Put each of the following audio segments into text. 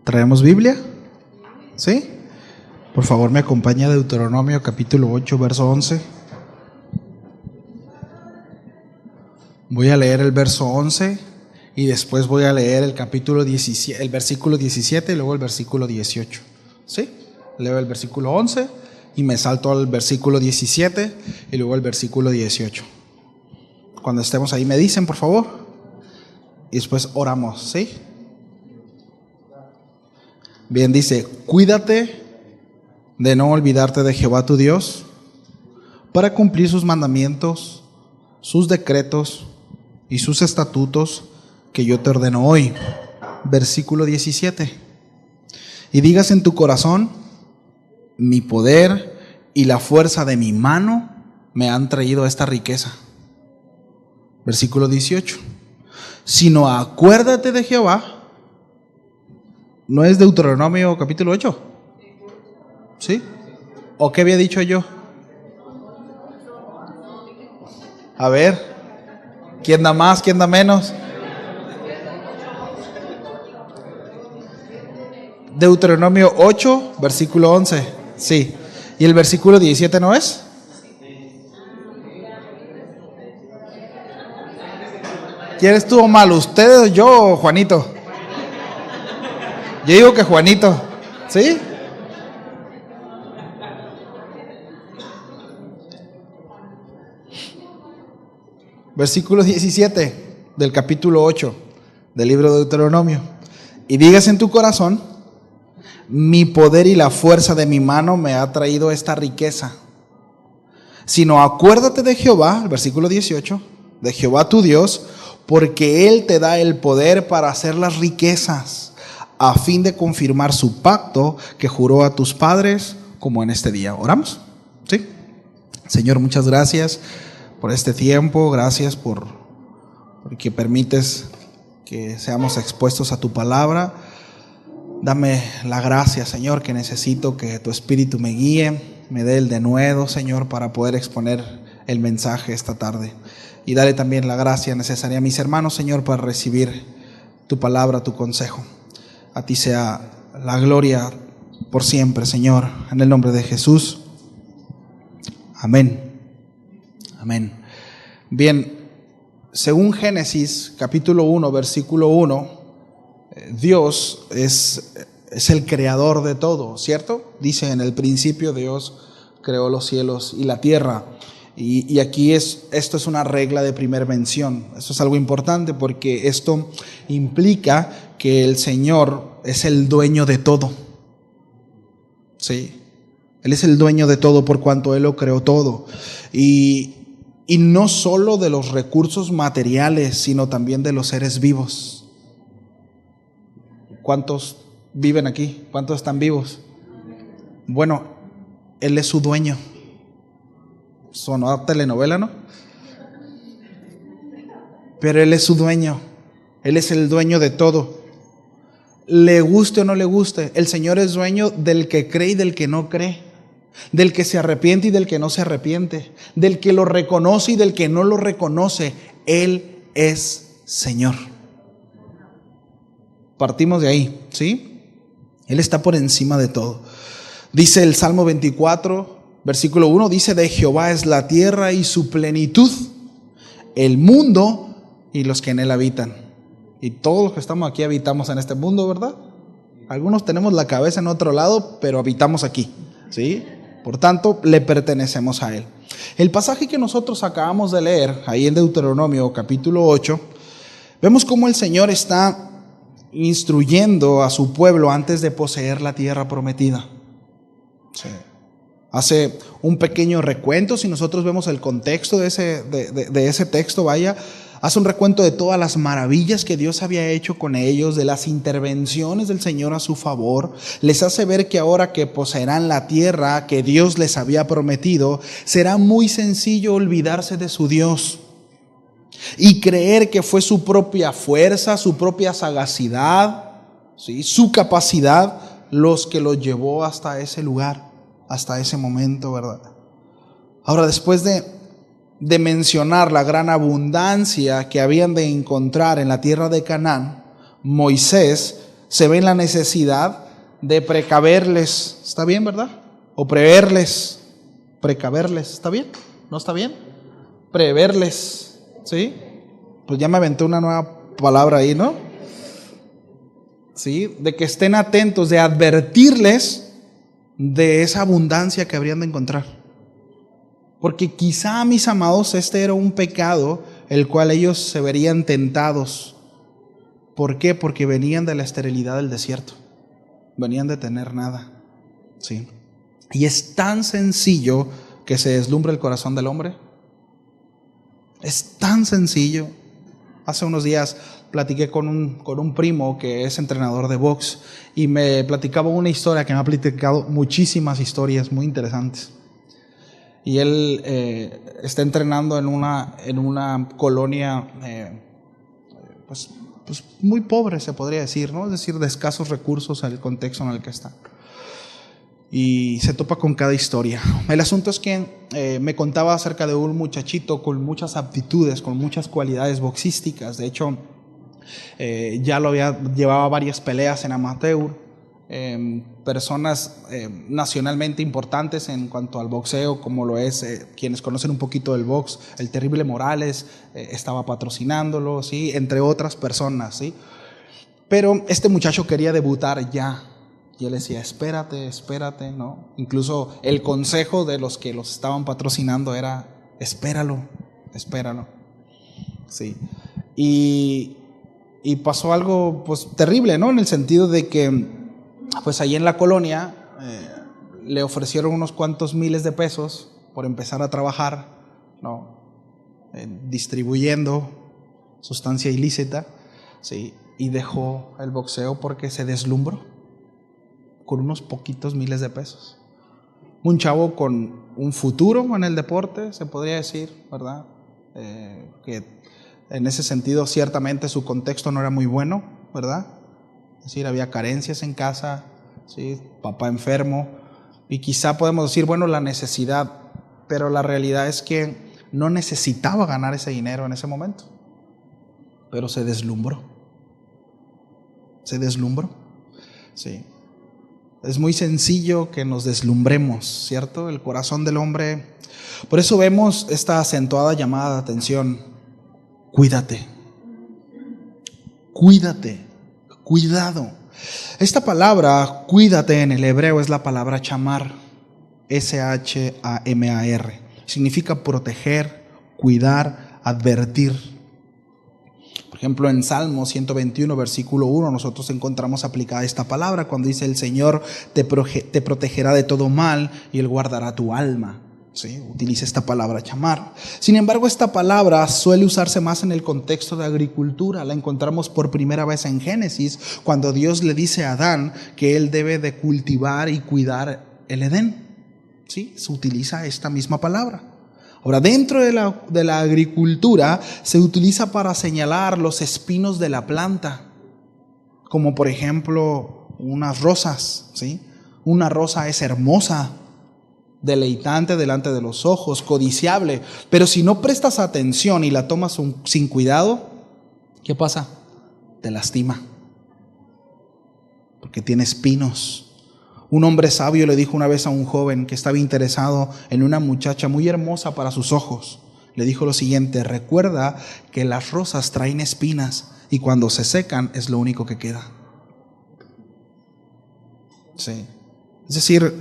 ¿Traemos Biblia? ¿Sí? Por favor, me acompaña a Deuteronomio capítulo 8, verso 11. Voy a leer el verso 11 y después voy a leer el capítulo 17, el versículo 17 y luego el versículo 18. ¿Sí? Leo el versículo 11 y me salto al versículo 17 y luego el versículo 18. Cuando estemos ahí me dicen, por favor, y después oramos, ¿sí? Bien, dice: cuídate de no olvidarte de Jehová tu Dios para cumplir sus mandamientos, sus decretos y sus estatutos que yo te ordeno hoy. Versículo 17. Y digas en tu corazón: mi poder y la fuerza de mi mano me han traído esta riqueza. Versículo 18. Sino acuérdate de Jehová. ¿No es Deuteronomio capítulo 8? ¿Sí? ¿O qué había dicho yo? A ver, ¿quién da más, quién da menos? Deuteronomio 8, versículo 11. Sí. ¿Y el versículo 17 no es? ¿Quién estuvo mal, usted o yo o Juanito? Yo digo que Juanito. ¿Sí? Versículo 17 del capítulo 8 del libro de Deuteronomio. Y digas en tu corazón: mi poder y la fuerza de mi mano me ha traído esta riqueza. Sino acuérdate de Jehová, el versículo 18, de Jehová tu Dios, porque Él te da el poder para hacer las riquezas, a fin de confirmar su pacto que juró a tus padres, como en este día. ¿Oramos? ¿Sí? Señor, muchas gracias por este tiempo, gracias porque permites que seamos expuestos a tu palabra. Dame la gracia, Señor, que necesito que tu Espíritu me guíe, me dé el denuedo, Señor, para poder exponer el mensaje esta tarde. Y dale también la gracia necesaria a mis hermanos, Señor, para recibir tu palabra, tu consejo. A ti sea la gloria por siempre, Señor, en el nombre de Jesús. Amén. Amén. Bien, según Génesis capítulo 1, versículo 1, Dios es el creador de todo, ¿cierto? Dice: en el principio Dios creó los cielos y la tierra. Y aquí esto es una regla de primer mención. Esto es algo importante porque esto implica que el Señor es el dueño de todo. Sí, Él es el dueño de todo por cuanto Él lo creó todo. Y no solo de los recursos materiales, sino también de los seres vivos. ¿Cuántos viven aquí? ¿Cuántos están vivos? Bueno, Él es su dueño. Sonó telenovela, ¿no? Pero Él es su dueño. Él es el dueño de todo. Le guste o no le guste, el Señor es dueño del que cree y del que no cree, del que se arrepiente y del que no se arrepiente, del que lo reconoce y del que no lo reconoce. Él es Señor. Partimos de ahí, ¿sí? Él está por encima de todo. Dice el Salmo 24, versículo 1, dice: de Jehová es la tierra y su plenitud, el mundo y los que en él habitan. Y todos los que estamos aquí habitamos en este mundo, ¿verdad? Algunos tenemos la cabeza en otro lado, pero habitamos aquí, ¿sí? Por tanto, le pertenecemos a Él. El pasaje que nosotros acabamos de leer, ahí en Deuteronomio capítulo 8, vemos cómo el Señor está instruyendo a su pueblo antes de poseer la tierra prometida. Sí. Hace un pequeño recuento. Si nosotros vemos el contexto de ese texto, hace un recuento de todas las maravillas que Dios había hecho con ellos, de las intervenciones del Señor a su favor. Les hace ver que ahora que poseerán la tierra que Dios les había prometido, será muy sencillo olvidarse de su Dios y creer que fue su propia fuerza, su propia sagacidad, ¿sí?, su capacidad, los que los llevó hasta ese lugar, hasta ese momento, ¿verdad? Ahora, después de mencionar la gran abundancia que habían de encontrar en la tierra de Canaán, Moisés se ve en la necesidad de precaverles. ¿Está bien, verdad? O preverles. Precaverles. ¿Está bien? ¿No está bien? Preverles. ¿Sí? Pues ya me aventé una nueva palabra ahí, ¿no? ¿Sí? De que estén atentos, de advertirles de esa abundancia que habrían de encontrar. Porque quizá, mis amados, este era un pecado el cual ellos se verían tentados. ¿Por qué? Porque venían de la esterilidad del desierto. Venían de tener nada. ¿Sí? Y es tan sencillo que se deslumbra el corazón del hombre. Es tan sencillo. Hace unos días platiqué con un primo que es entrenador de box y me platicaba una historia que me ha platicado muchísimas historias muy interesantes. Y él está entrenando en una colonia pues muy pobre, se podría decir, ¿no? Es decir, de escasos recursos al contexto en el que está. Y se topa con cada historia. El asunto es que me contaba acerca de un muchachito con muchas aptitudes, con muchas cualidades boxísticas. De hecho, llevaba varias peleas en amateur. Personas nacionalmente importantes en cuanto al boxeo, como lo es quienes conocen un poquito del box, el Terrible Morales estaba patrocinándolo, ¿sí? Entre otras personas, ¿sí? Pero este muchacho quería debutar ya. Y él decía, espérate, ¿no? Incluso el consejo de los que los estaban patrocinando era, espéralo. Sí. Y pasó algo pues terrible, ¿no? En el sentido de que pues ahí en la colonia le ofrecieron unos cuantos miles de pesos por empezar a trabajar, ¿no? Distribuyendo sustancia ilícita, ¿sí? Y dejó el boxeo porque se deslumbró con unos poquitos miles de pesos. Un chavo con un futuro en el deporte, se podría decir, ¿verdad? Que en ese sentido ciertamente su contexto no era muy bueno, ¿verdad? Es decir, había carencias en casa, ¿sí? Papá enfermo, y quizá podemos decir, bueno, la necesidad, pero la realidad es que no necesitaba ganar ese dinero en ese momento, pero se deslumbró, ¿sí? Es muy sencillo que nos deslumbremos, ¿cierto? El corazón del hombre. Por eso vemos esta acentuada llamada de atención. Cuídate. Cuidado. Esta palabra, cuídate, en el hebreo es la palabra chamar. S-H-A-M-A-R. Significa proteger, cuidar, advertir. Por ejemplo, en Salmo 121, versículo 1, nosotros encontramos aplicada esta palabra cuando dice: el Señor te protegerá de todo mal y Él guardará tu alma. ¿Sí? Utiliza esta palabra chamar. Sin embargo, esta palabra suele usarse más en el contexto de agricultura. La encontramos por primera vez en Génesis, cuando Dios le dice a Adán que él debe de cultivar y cuidar el Edén. ¿Sí? Se utiliza esta misma palabra. Ahora, dentro de la agricultura se utiliza para señalar los espinos de la planta, como por ejemplo unas rosas, ¿sí? Una rosa es hermosa, deleitante delante de los ojos, codiciable, pero si no prestas atención y la tomas sin cuidado, ¿qué pasa? Te lastima, porque tiene espinos. Un hombre sabio le dijo una vez a un joven que estaba interesado en una muchacha muy hermosa para sus ojos. Le dijo lo siguiente: recuerda que las rosas traen espinas y cuando se secan es lo único que queda. Sí. Es decir,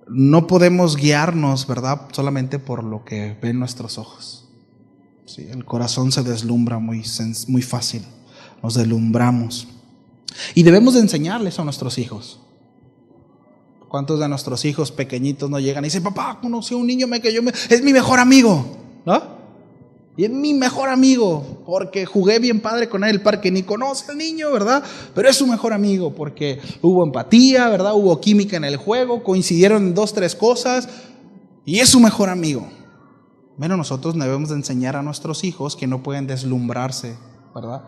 no podemos guiarnos, ¿verdad?, solamente por lo que ven nuestros ojos. Sí, el corazón se deslumbra muy fácil. Nos deslumbramos. Y debemos de enseñarles a nuestros hijos. ¿Cuántos de nuestros hijos pequeñitos no llegan y dicen: papá, conocí a un niño es mi mejor amigo, ¿no? Y es mi mejor amigo porque jugué bien padre con él en el parque. Ni conoce al niño, ¿verdad? Pero es su mejor amigo porque hubo empatía, ¿verdad? Hubo química en el juego, coincidieron en 2, 3 cosas y es su mejor amigo. Bueno, nosotros debemos de enseñar a nuestros hijos que no pueden deslumbrarse, ¿verdad?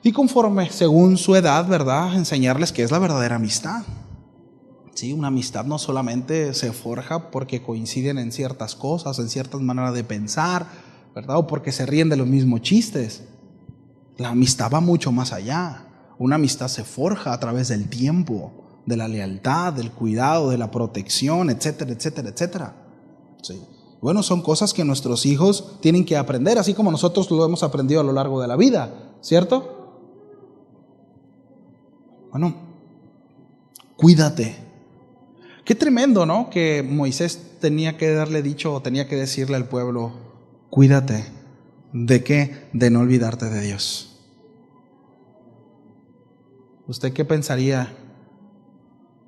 Y conforme, según su edad, ¿verdad?, enseñarles qué es la verdadera amistad. Sí, una amistad no solamente se forja porque coinciden en ciertas cosas, en ciertas maneras de pensar, ¿verdad? O porque se ríen de los mismos chistes. La amistad va mucho más allá. Una amistad se forja a través del tiempo, de la lealtad, del cuidado, de la protección, etcétera, etcétera, etcétera. Sí. Bueno, son cosas que nuestros hijos tienen que aprender, así como nosotros lo hemos aprendido a lo largo de la vida, ¿cierto? Bueno, cuídate. Qué tremendo, ¿no? Que Moisés tenía que darle dicho o tenía que decirle al pueblo, cuídate. ¿De qué? De no olvidarte de Dios. ¿Usted qué pensaría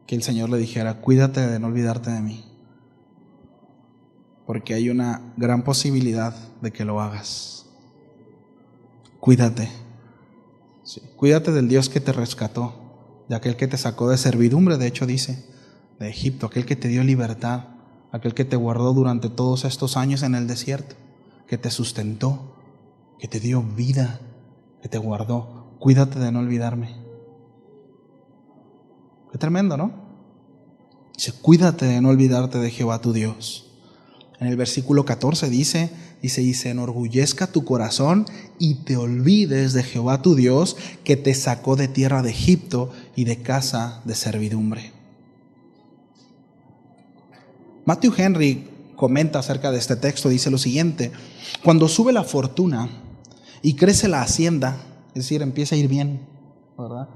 que el Señor le dijera, cuídate de no olvidarte de mí? Porque hay una gran posibilidad de que lo hagas. Cuídate. Sí. Cuídate del Dios que te rescató, de aquel que te sacó de servidumbre, de hecho dice, de Egipto, aquel que te dio libertad, aquel que te guardó durante todos estos años en el desierto, que te sustentó, que te dio vida, que te guardó. Cuídate de no olvidarme. Qué tremendo, ¿no? Dice, cuídate de no olvidarte de Jehová tu Dios. En el versículo 14 dice, y se enorgullezca tu corazón y te olvides de Jehová tu Dios, que te sacó de tierra de Egipto y de casa de servidumbre. Matthew Henry comenta acerca de este texto, dice lo siguiente: cuando sube la fortuna y crece la hacienda, es decir, empieza a ir bien, ¿verdad?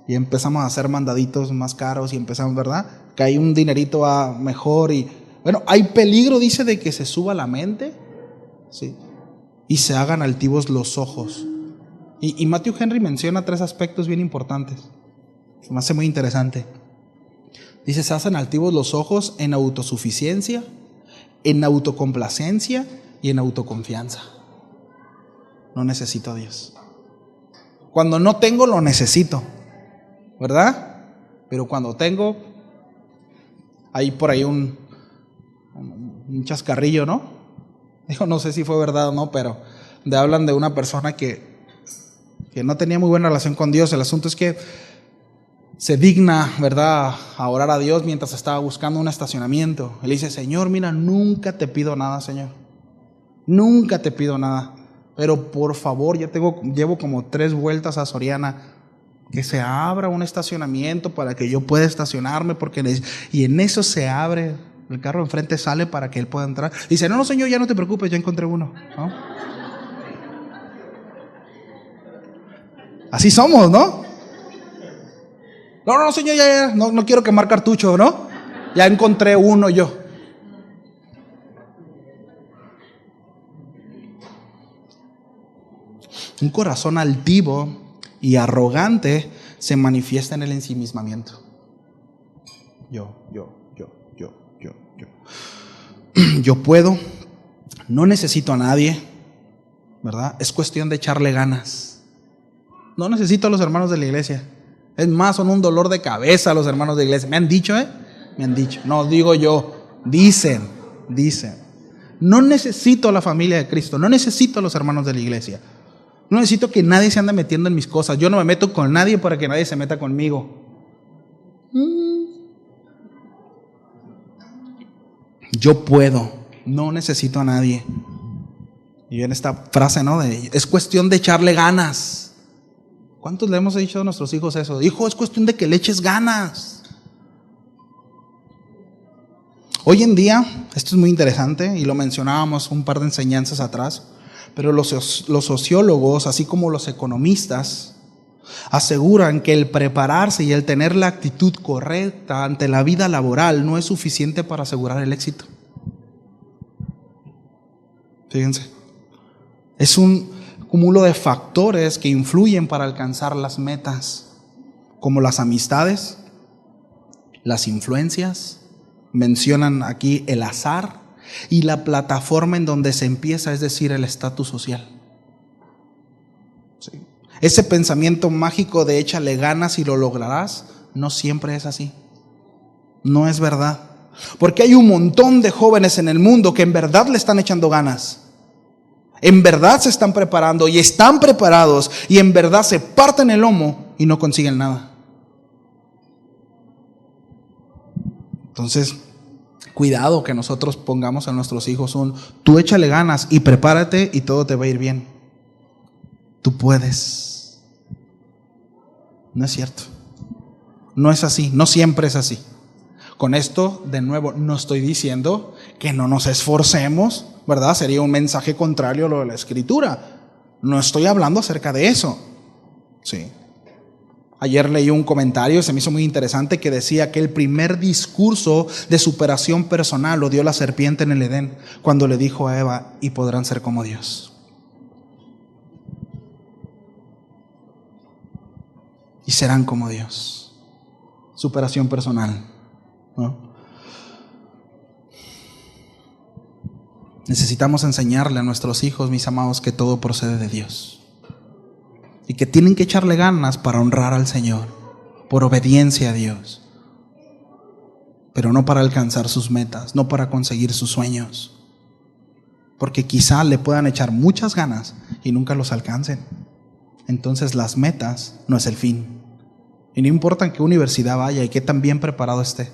Y empezamos a hacer mandaditos más caros y empezamos, ¿verdad? Que hay un dinerito mejor y bueno, hay peligro, dice, de que se suba la mente, ¿sí? Y se hagan altivos los ojos. Y Matthew Henry menciona 3 aspectos bien importantes. Se me hace muy interesante. Dice, se hacen altivos los ojos en autosuficiencia, en autocomplacencia y en autoconfianza. No necesito a Dios. Cuando no tengo, lo necesito, ¿verdad? Pero cuando tengo, hay por ahí un chascarrillo, ¿no? Digo, no sé si fue verdad o no, pero hablan de una persona que no tenía muy buena relación con Dios. El asunto es que se digna, ¿verdad?, a orar a Dios mientras estaba buscando un estacionamiento. Él dice, Señor, mira, nunca te pido nada, Señor. Nunca te pido nada. Pero por favor, llevo como 3 vueltas a Soriana, que se abra un estacionamiento para que yo pueda estacionarme, y en eso se abre, el carro enfrente sale para que él pueda entrar. Dice, no, Señor, ya no te preocupes, ya encontré uno, ¿no? Así somos, ¿no? No, Señor, ya, no quiero quemar cartucho, ¿no? Ya encontré uno yo. Un corazón altivo y arrogante se manifiesta en el ensimismamiento. Yo. Yo puedo, no necesito a nadie, ¿verdad? Es cuestión de echarle ganas. No necesito a los hermanos de la iglesia. Es más, son un dolor de cabeza los hermanos de la iglesia. Me han dicho, me han dicho. No digo yo, dicen. No necesito a la familia de Cristo, no necesito a los hermanos de la iglesia. No necesito que nadie se ande metiendo en mis cosas. Yo no me meto con nadie para que nadie se meta conmigo. Yo puedo, no necesito a nadie. Y en esta frase, ¿no? Es cuestión de echarle ganas. ¿Cuántos le hemos dicho a nuestros hijos eso? Hijo, es cuestión de que le eches ganas. Hoy en día, esto es muy interesante y lo mencionábamos un par de enseñanzas atrás, pero los sociólogos, así como los economistas, aseguran que el prepararse y el tener la actitud correcta ante la vida laboral no es suficiente para asegurar el éxito. Fíjense, es un cúmulo de factores que influyen para alcanzar las metas, como las amistades, las influencias, mencionan aquí el azar y la plataforma en donde se empieza, es decir, el estatus social. Sí. Ese pensamiento mágico de échale ganas y lo lograrás, no siempre es así. No es verdad. Porque hay un montón de jóvenes en el mundo que en verdad le están echando ganas. En verdad se están preparando y están preparados y en verdad se parten el lomo y no consiguen nada. Entonces, cuidado que nosotros pongamos a nuestros hijos tú échale ganas y prepárate y todo te va a ir bien. Tú puedes. No es cierto. No es así, no siempre es así. Con esto, de nuevo, no estoy diciendo que no nos esforcemos, ¿verdad? Sería un mensaje contrario a lo de la Escritura. No estoy hablando acerca de eso. Sí. Ayer leí un comentario, se me hizo muy interesante, que decía que el primer discurso de superación personal lo dio la serpiente en el Edén, cuando le dijo a Eva: y podrán ser como Dios. Y serán como Dios. Superación personal, ¿no? Necesitamos enseñarle a nuestros hijos, mis amados, que todo procede de Dios. Y que tienen que echarle ganas para honrar al Señor, por obediencia a Dios. Pero no para alcanzar sus metas, no para conseguir sus sueños. Porque quizá le puedan echar muchas ganas y nunca los alcancen. Entonces las metas no es el fin. Y no importa en qué universidad vaya y qué tan bien preparado esté.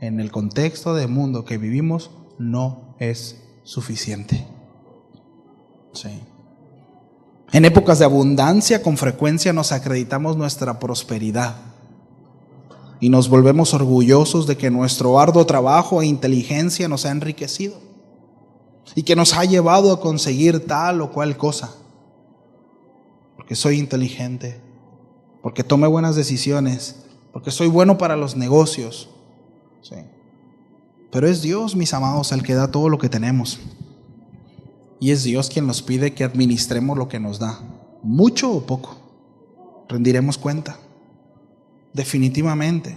En el contexto del mundo que vivimos no es suficiente. Sí. En épocas de abundancia, con frecuencia nos acreditamos nuestra prosperidad y nos volvemos orgullosos de que nuestro arduo trabajo e inteligencia nos ha enriquecido y que nos ha llevado a conseguir tal o cual cosa. Porque soy inteligente, porque tomé buenas decisiones, porque soy bueno para los negocios. Sí. Pero es Dios, mis amados, el que da todo lo que tenemos. Y es Dios quien nos pide que administremos lo que nos da, mucho o poco. Rendiremos cuenta, definitivamente.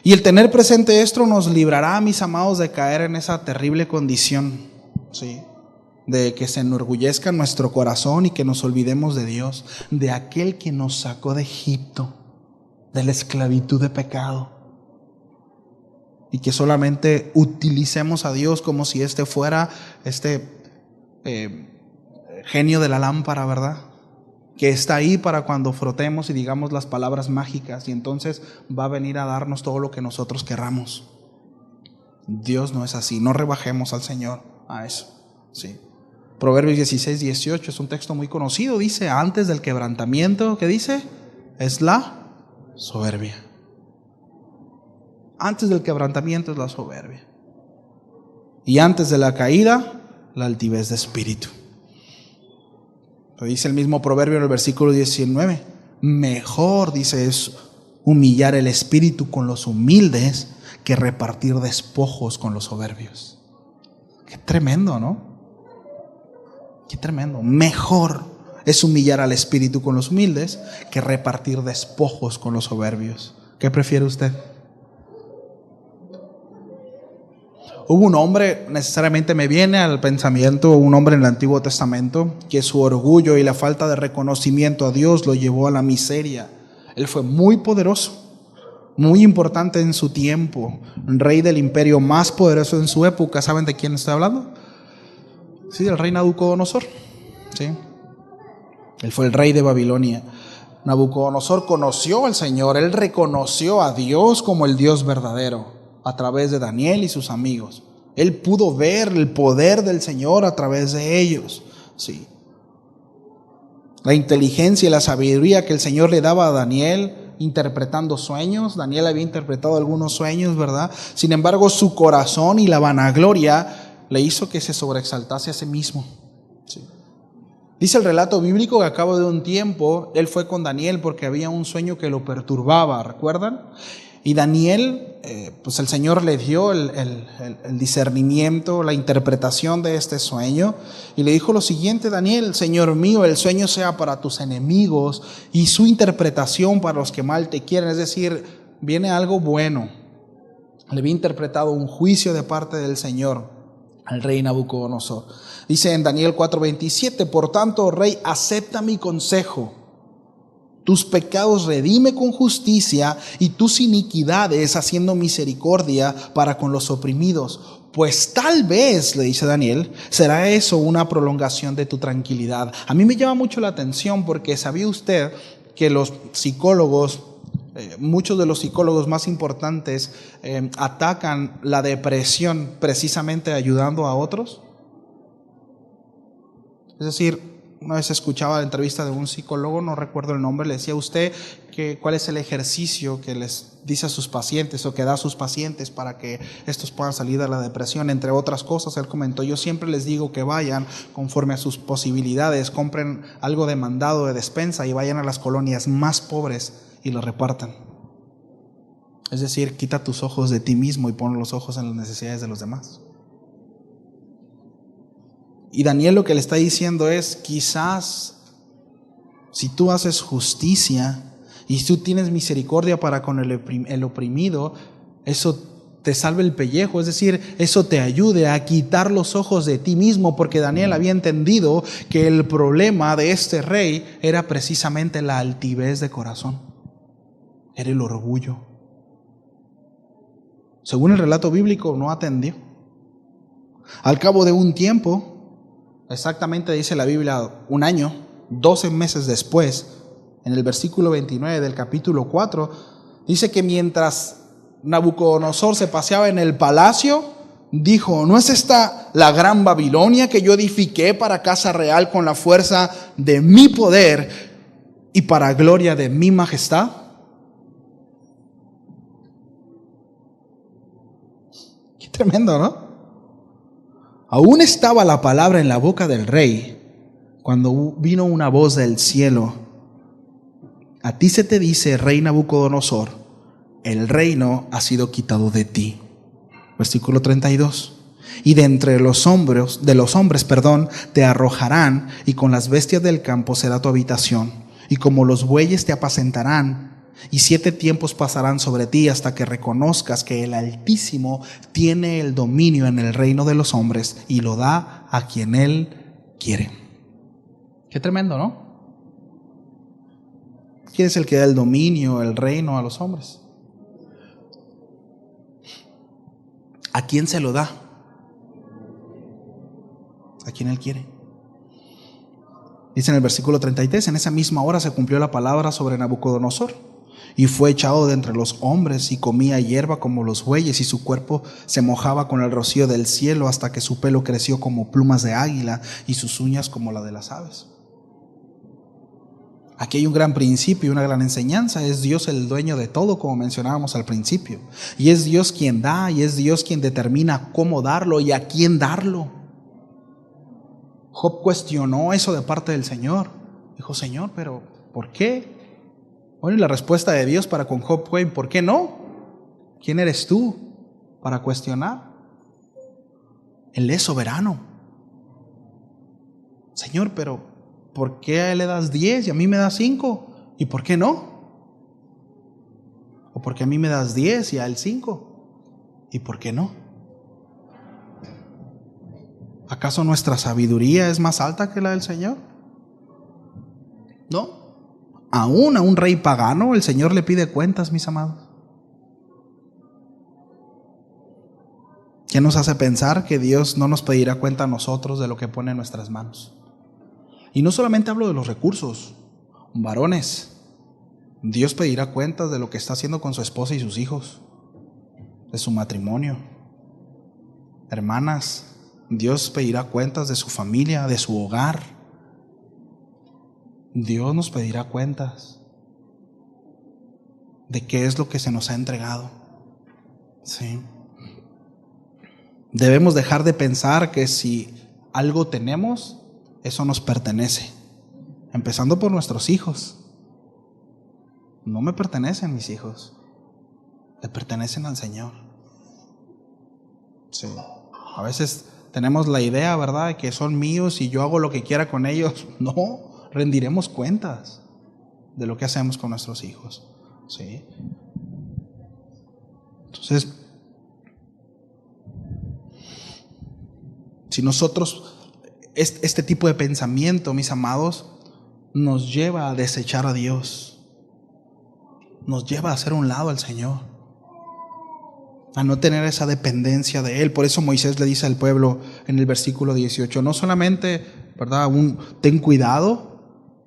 Y el tener presente esto nos librará, mis amados, de caer en esa terrible condición, ¿sí?, de que se enorgullezca nuestro corazón y que nos olvidemos de Dios, de aquel que nos sacó de Egipto, de la esclavitud de pecado. Y que solamente utilicemos a Dios como si este fuera genio de la lámpara, ¿verdad? Que está ahí para cuando frotemos y digamos las palabras mágicas, y entonces va a venir a darnos todo lo que nosotros querramos. Dios no es así. No rebajemos al Señor a eso. Sí. Proverbios 16:18 es un texto muy conocido. Dice: antes del quebrantamiento, ¿qué dice? Es la soberbia. Antes del quebrantamiento es la soberbia. Y antes de la caída, la altivez de espíritu. Lo dice el mismo proverbio en el versículo 19. Mejor, dice, es humillar el espíritu con los humildes que repartir despojos con los soberbios. Qué tremendo, ¿no? Qué tremendo. Mejor es humillar al espíritu con los humildes que repartir despojos con los soberbios. ¿Qué prefiere usted? Hubo un hombre, necesariamente me viene al pensamiento, un hombre en el Antiguo Testamento, que su orgullo y la falta de reconocimiento a Dios lo llevó a la miseria. Él fue muy poderoso, muy importante en su tiempo, rey del imperio más poderoso en su época. ¿Saben de quién estoy hablando? Sí, del rey Nabucodonosor. Sí. Él fue el rey de Babilonia. Nabucodonosor conoció al Señor, él reconoció a Dios como el Dios verdadero a través de Daniel y sus amigos. Él pudo ver el poder del Señor a través de ellos. Sí. La inteligencia y la sabiduría que el Señor le daba a Daniel interpretando sueños. Daniel había interpretado algunos sueños, ¿verdad? Sin embargo, su corazón y la vanagloria le hizo que se sobreexaltase a sí mismo. Sí. Dice el relato bíblico que a cabo de un tiempo él fue con Daniel porque había un sueño que lo perturbaba, ¿recuerdan? Y Daniel, pues el Señor le dio el discernimiento, la interpretación de este sueño, y le dijo lo siguiente: Daniel, Señor mío, el sueño sea para tus enemigos y su interpretación para los que mal te quieren. Es decir, viene algo bueno. Le había interpretado un juicio de parte del Señor al rey Nabucodonosor. Dice en Daniel 4:27: por tanto, rey, acepta mi consejo. Tus pecados redime con justicia y tus iniquidades haciendo misericordia para con los oprimidos. Pues tal vez, le dice Daniel, será eso una prolongación de tu tranquilidad. A mí me llama mucho la atención porque ¿sabía usted que los psicólogos, muchos de los psicólogos más importantes atacan la depresión precisamente ayudando a otros? Es decir, Una vez escuchaba la entrevista de un psicólogo, no recuerdo el nombre, le decía a usted cuál es el ejercicio que les dice a sus pacientes o que da a sus pacientes para que estos puedan salir de la depresión. Entre otras cosas, él comentó: yo siempre les digo que vayan conforme a sus posibilidades, compren algo de mandado de despensa y vayan a las colonias más pobres y lo repartan. Es decir, quita tus ojos de ti mismo y pon los ojos en las necesidades de los demás. Y Daniel lo que le está diciendo es: quizás si tú haces justicia y si tú tienes misericordia para con el oprimido, eso te salve el pellejo, es decir, eso te ayude a quitar los ojos de ti mismo, porque Daniel había entendido que el problema de este rey era precisamente la altivez de corazón, era el orgullo. Según el relato bíblico, no atendió. Al cabo de un tiempo, exactamente dice la Biblia, un año, 12 meses después, en el versículo 29 del capítulo 4, dice que mientras Nabucodonosor se paseaba en el palacio, dijo: ¿no es esta la gran Babilonia que yo edifiqué para casa real con la fuerza de mi poder y para gloria de mi majestad? Qué tremendo, ¿no? Aún estaba la palabra en la boca del rey cuando vino una voz del cielo: a ti se te dice, rey Nabucodonosor, el reino ha sido quitado de ti. Versículo 32. Y de entre los hombres, te arrojarán, y con las bestias del campo será tu habitación, y como los bueyes te apacentarán. Y 7 tiempos pasarán sobre ti hasta que reconozcas que el Altísimo tiene el dominio en el reino de los hombres y lo da a quien Él quiere. Qué tremendo, ¿no? ¿Quién es el que da el dominio, el reino a los hombres? ¿A quién se lo da? A quien Él quiere. Dice en el versículo 33, en esa misma hora se cumplió la palabra sobre Nabucodonosor. Y fue echado de entre los hombres y comía hierba como los bueyes, y su cuerpo se mojaba con el rocío del cielo hasta que su pelo creció como plumas de águila y sus uñas como la de las aves. Aquí hay un gran principio y una gran enseñanza. Es Dios el dueño de todo, como mencionábamos al principio. Y es Dios quien da, y es Dios quien determina cómo darlo y a quién darlo. Job cuestionó eso de parte del Señor. Dijo: Señor, pero ¿por qué? Bueno, y la respuesta de Dios para con Job fue: ¿por qué no? ¿Quién eres tú para cuestionar? Él es soberano. Señor, pero ¿por qué a él le das 10 y a mí me das 5? ¿Y por qué no? ¿O por qué a mí me das 10 y a él 5? ¿Y por qué no? ¿Acaso nuestra sabiduría es más alta que la del Señor? No. Aún a un rey pagano el Señor le pide cuentas, mis amados. ¿Qué nos hace pensar que Dios no nos pedirá cuenta a nosotros de lo que pone en nuestras manos? Y no solamente hablo de los recursos. Varones, Dios pedirá cuentas de lo que está haciendo con su esposa y sus hijos, de su matrimonio. Hermanas, Dios pedirá cuentas de su familia, de su hogar. Dios nos pedirá cuentas de qué es lo que se nos ha entregado. Sí. Debemos dejar de pensar que si algo tenemos, eso nos pertenece. Empezando por nuestros hijos. No me pertenecen mis hijos, le pertenecen al Señor. Sí. A veces tenemos la idea, ¿verdad?, de que son míos y yo hago lo que quiera con ellos. No. Rendiremos cuentas de lo que hacemos con nuestros hijos. ¿Sí? Entonces, si nosotros, este tipo de pensamiento, mis amados, nos lleva a desechar a Dios, nos lleva a hacer a un lado al Señor, a no tener esa dependencia de Él. Por eso Moisés le dice al pueblo en el versículo 18, no solamente, ¿verdad?, ten cuidado,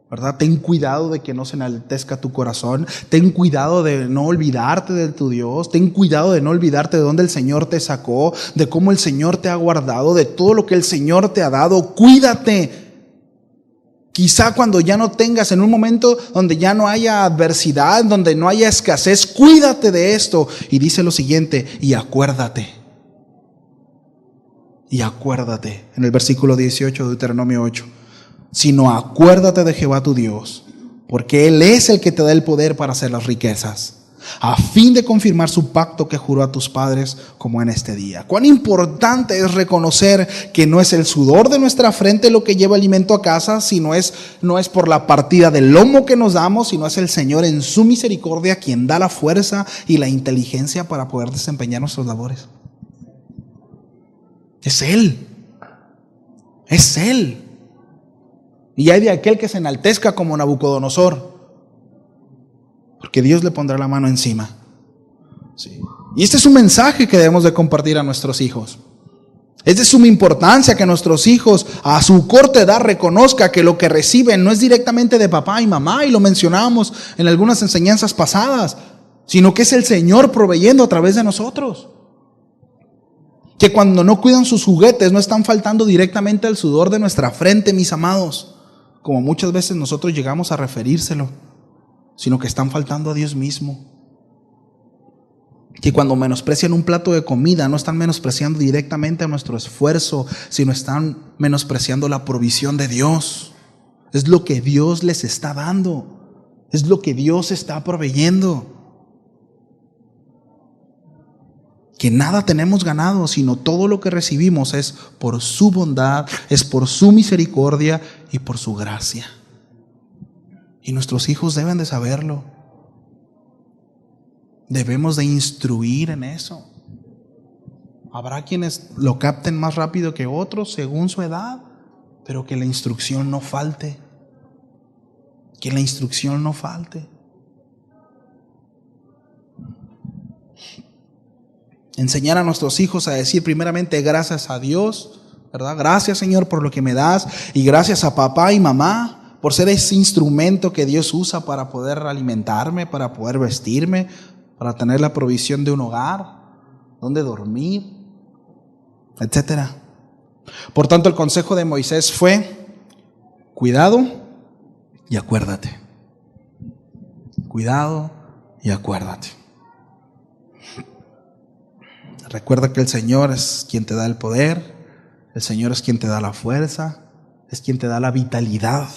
¿verdad? Ten cuidado de que no se enaltezca tu corazón. Ten cuidado de no olvidarte de tu Dios. Ten cuidado de no olvidarte de dónde el Señor te sacó, de cómo el Señor te ha guardado, de todo lo que el Señor te ha dado. Cuídate. Quizá cuando ya no tengas, en un momento donde ya no haya adversidad, donde no haya escasez, cuídate de esto. Y dice lo siguiente, y acuérdate. Y acuérdate, en el versículo 18 de Deuteronomio 8. Sino acuérdate de Jehová tu Dios, porque Él es el que te da el poder para hacer las riquezas, a fin de confirmar su pacto que juró a tus padres como en este día. Cuán importante es reconocer que no es el sudor de nuestra frente lo que lleva alimento a casa, no es por la partida del lomo que nos damos, sino es el Señor en su misericordia quien da la fuerza y la inteligencia para poder desempeñar nuestras labores. Es Él. Es Él. Y hay de aquel que se enaltezca como Nabucodonosor, porque Dios le pondrá la mano encima. Sí. Y este es un mensaje que debemos de compartir a nuestros hijos. Es de suma importancia que nuestros hijos a su corta edad reconozcan que lo que reciben no es directamente de papá y mamá, y lo mencionamos en algunas enseñanzas pasadas, sino que es el Señor proveyendo a través de nosotros. Que cuando no cuidan sus juguetes no están faltando directamente al sudor de nuestra frente, mis amados, como muchas veces nosotros llegamos a referírselo, sino que están faltando a Dios mismo. Que cuando menosprecian un plato de comida no están menospreciando directamente a nuestro esfuerzo, sino están menospreciando la provisión de Dios. Es lo que Dios les está dando, es lo que Dios está proveyendo. Que nada tenemos ganado, sino todo lo que recibimos es por su bondad, es por su misericordia y por su gracia. Y nuestros hijos deben de saberlo. Debemos de instruir en eso. Habrá quienes lo capten más rápido que otros según su edad, pero que la instrucción no falte. Que la instrucción no falte. Enseñar a nuestros hijos a decir primeramente gracias a Dios, ¿verdad? Gracias, Señor, por lo que me das, y gracias a papá y mamá por ser ese instrumento que Dios usa para poder alimentarme, para poder vestirme, para tener la provisión de un hogar, donde dormir, etcétera. Por tanto, el consejo de Moisés fue: cuidado y acuérdate. Cuidado y acuérdate. Recuerda que el Señor es quien te da el poder, el Señor es quien te da la fuerza, es quien te da la vitalidad,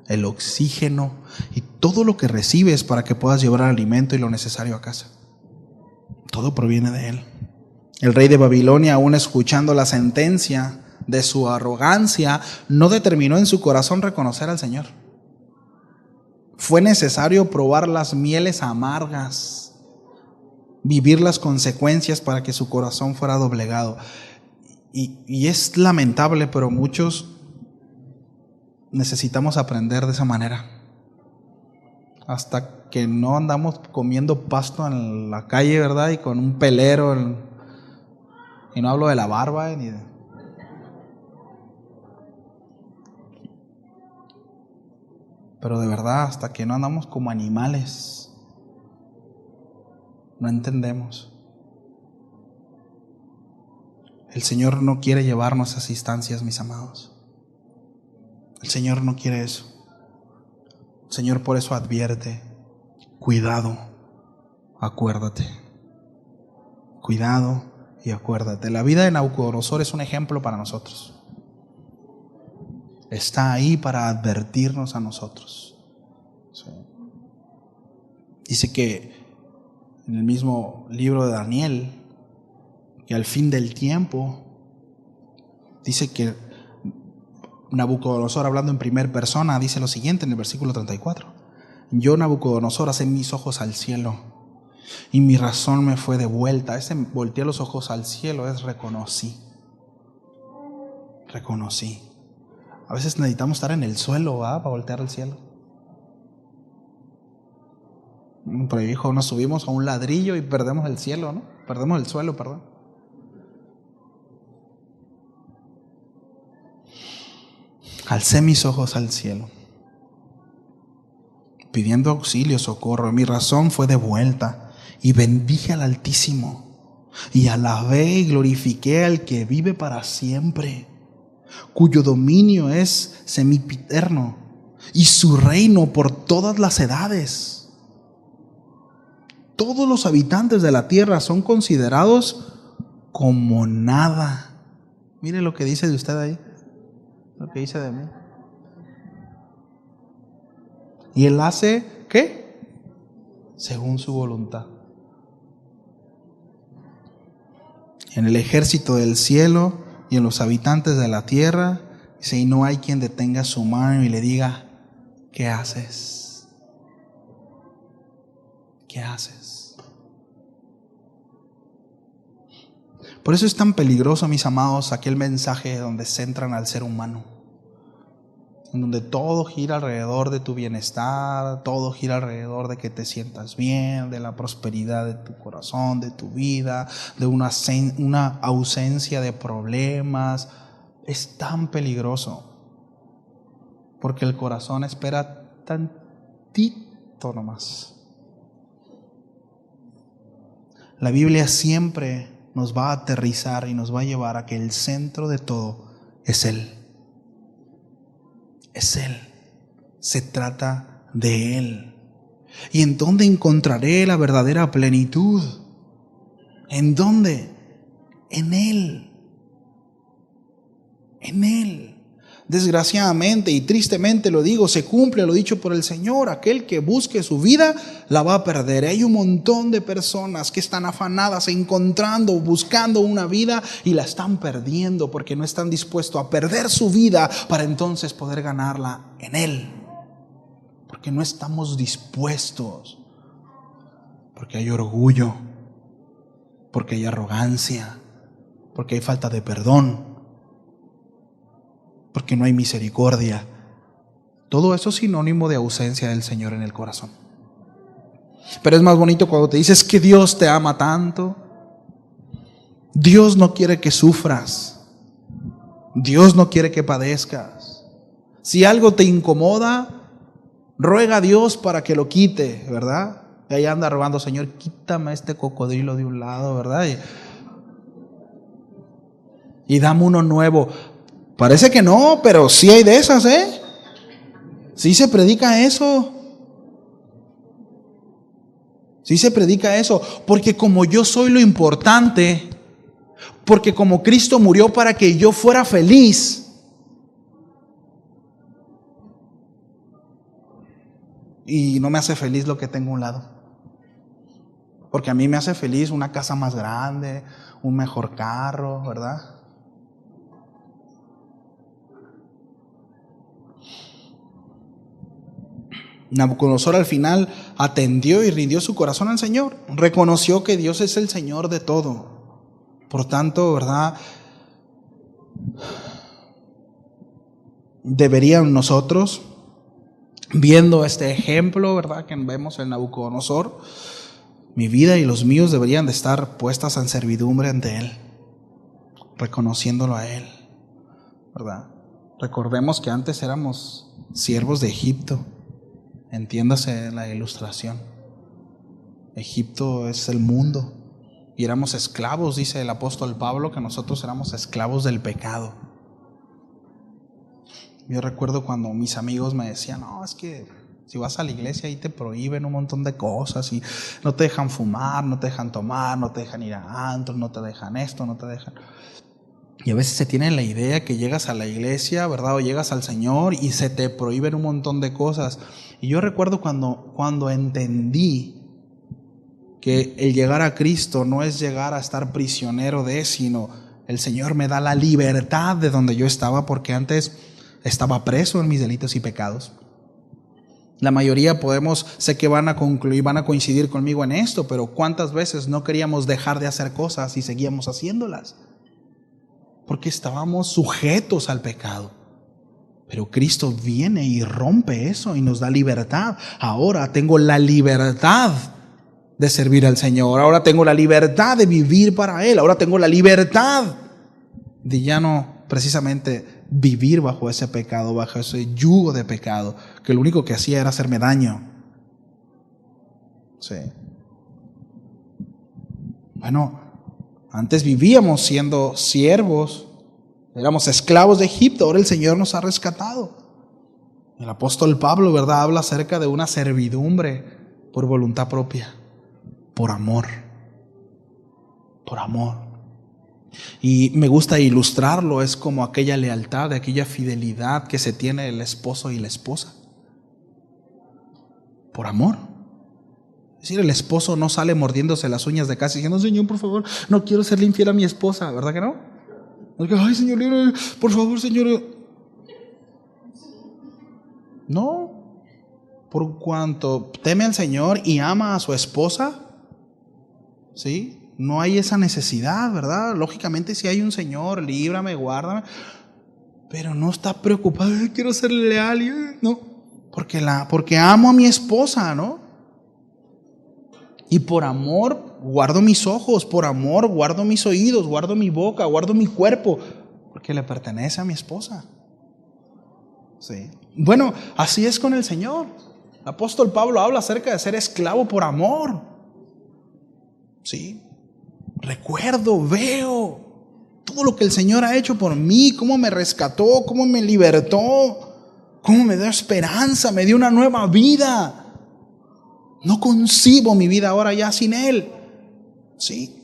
el oxígeno y todo lo que recibes para que puedas llevar el alimento y lo necesario a casa. Todo proviene de Él. El rey de Babilonia, aún escuchando la sentencia de su arrogancia, no determinó en su corazón reconocer al Señor. Fue necesario probar las mieles amargas, vivir las consecuencias para que su corazón fuera doblegado. Y es lamentable, pero muchos necesitamos aprender de esa manera. Hasta que no andamos comiendo pasto en la calle, ¿verdad? Y con un pelero, y no hablo de la barba, ni de... Pero de verdad, hasta que no andamos como animales, no entendemos. El Señor no quiere llevarnos a esas instancias, mis amados. El Señor no quiere eso. El Señor por eso advierte: cuidado, acuérdate. Cuidado y acuérdate. La vida de Nabucodonosor es un ejemplo para nosotros. Está ahí para advertirnos a nosotros. Sí. Dice que en el mismo libro de Daniel, que al fin del tiempo, dice que Nabucodonosor, hablando en primera persona, dice lo siguiente en el versículo 34: yo, Nabucodonosor, alcé mis ojos al cielo y mi razón me fue devuelta. Ese volteé los ojos al cielo es reconocí. A veces necesitamos estar en el suelo, ¿verdad?, para voltear al cielo. Por ahí dijo, nos subimos a un ladrillo y perdemos el cielo, ¿no? Perdemos el suelo, perdón. Alcé mis ojos al cielo, pidiendo auxilio, socorro. Mi razón fue devuelta y bendije al Altísimo y alabé y glorifiqué al que vive para siempre, cuyo dominio es sempiterno y su reino por todas las edades. Todos los habitantes de la tierra son considerados como nada. Mire lo que dice de usted ahí, lo que dice de mí. Y Él hace, ¿qué? Según su voluntad. En el ejército del cielo y en los habitantes de la tierra, dice, y no hay quien detenga su mano y le diga, ¿qué haces? ¿Qué haces? Por eso es tan peligroso, mis amados, aquel mensaje donde centran al ser humano, en donde todo gira alrededor de tu bienestar, todo gira alrededor de que te sientas bien, de la prosperidad de tu corazón, de tu vida, de una ausencia de problemas. Es tan peligroso, porque el corazón espera tantito nomás. La Biblia siempre nos va a aterrizar y nos va a llevar a que el centro de todo es Él. Es Él. Se trata de Él. ¿Y en dónde encontraré la verdadera plenitud? ¿En dónde? En Él. En Él. Desgraciadamente y tristemente lo digo, se cumple lo dicho por el Señor: aquel que busque su vida la va a perder. Hay un montón de personas que están afanadas encontrando, buscando una vida y la están perdiendo porque no están dispuestos a perder su vida para entonces poder ganarla en Él. Porque no estamos dispuestos, porque hay orgullo, porque hay arrogancia, porque hay falta de perdón, porque no hay misericordia. Todo eso es sinónimo de ausencia del Señor en el corazón. Pero es más bonito cuando te dices que Dios te ama tanto. Dios no quiere que sufras. Dios no quiere que padezcas. Si algo te incomoda, ruega a Dios para que lo quite, ¿verdad? Y ahí anda rogando: Señor, quítame este cocodrilo de un lado, ¿verdad? Y dame uno nuevo. Parece que no, pero sí hay de esas, ¿eh? Sí se predica eso. Sí se predica eso. Porque como yo soy lo importante, porque como Cristo murió para que yo fuera feliz, y no me hace feliz lo que tengo a un lado. Porque a mí me hace feliz una casa más grande, un mejor carro, ¿verdad? Nabucodonosor al final atendió y rindió su corazón al Señor. Reconoció que Dios es el Señor de todo. Por tanto, ¿verdad? Deberían nosotros, viendo este ejemplo, ¿verdad?, que vemos en Nabucodonosor, mi vida y los míos deberían de estar puestas en servidumbre ante Él, reconociéndolo a Él, ¿verdad? Recordemos que antes éramos siervos de Egipto. Entiéndase la ilustración. Egipto es el mundo y éramos esclavos, dice el apóstol Pablo, que nosotros éramos esclavos del pecado. Yo recuerdo cuando mis amigos me decían: no, es que si vas a la iglesia ahí te prohíben un montón de cosas y no te dejan fumar, no te dejan tomar, no te dejan ir a antros, no te dejan esto, no te dejan... Y a veces se tiene la idea que llegas a la iglesia, ¿verdad?, o llegas al Señor y se te prohíben un montón de cosas. Y yo recuerdo cuando entendí que el llegar a Cristo no es llegar a estar prisionero de, sino el Señor me da la libertad de donde yo estaba, porque antes estaba preso en mis delitos y pecados. La mayoría sé que van a coincidir conmigo en esto, pero ¿cuántas veces no queríamos dejar de hacer cosas y seguíamos haciéndolas? Porque estábamos sujetos al pecado. Pero Cristo viene y rompe eso y nos da libertad. Ahora tengo la libertad de servir al Señor. Ahora tengo la libertad de vivir para Él. Ahora tengo la libertad de ya no precisamente vivir bajo ese pecado, bajo ese yugo de pecado, que lo único que hacía era hacerme daño. Sí. Bueno, antes vivíamos siendo siervos, éramos esclavos de Egipto, ahora el Señor nos ha rescatado. El apóstol Pablo, ¿verdad?, habla acerca de una servidumbre por voluntad propia, por amor. Por amor. Y me gusta ilustrarlo, es como aquella lealtad, aquella fidelidad que se tiene el esposo y la esposa. Por amor. Es decir, el esposo no sale mordiéndose las uñas de casa diciendo: Señor, por favor, no quiero serle infiel a mi esposa, ¿verdad que no? Ay, Señor, por favor, Señor. No, por cuanto teme al Señor y ama a su esposa, ¿sí? No hay esa necesidad, ¿verdad? Lógicamente si hay un Señor, líbrame, guárdame, pero no está preocupado: quiero ser leal, no, porque amo a mi esposa, ¿no? Y por amor guardo mis ojos, por amor guardo mis oídos, guardo mi boca, guardo mi cuerpo, porque le pertenece a mi esposa. Sí. Bueno, así es con el Señor. El apóstol Pablo habla acerca de ser esclavo por amor. Sí. Recuerdo, veo todo lo que el Señor ha hecho por mí, cómo me rescató, cómo me libertó, cómo me dio esperanza, me dio una nueva vida. No concibo mi vida ahora ya sin Él. Sí.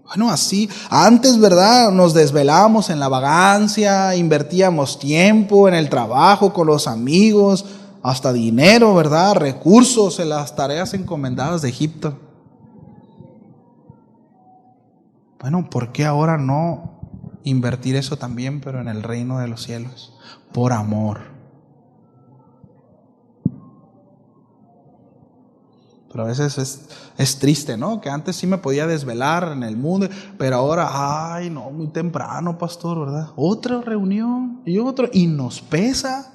Bueno, así, antes, ¿verdad?, nos desvelábamos en la vagancia, invertíamos tiempo en el trabajo, con los amigos, hasta dinero, ¿verdad?, recursos en las tareas encomendadas de Egipto. Bueno, ¿por qué ahora no invertir eso también, pero en el reino de los cielos? Por amor. Pero a veces es triste, ¿no? Que antes sí me podía desvelar en el mundo, pero ahora, ay, no, muy temprano, pastor, ¿verdad? Otra reunión y nos pesa.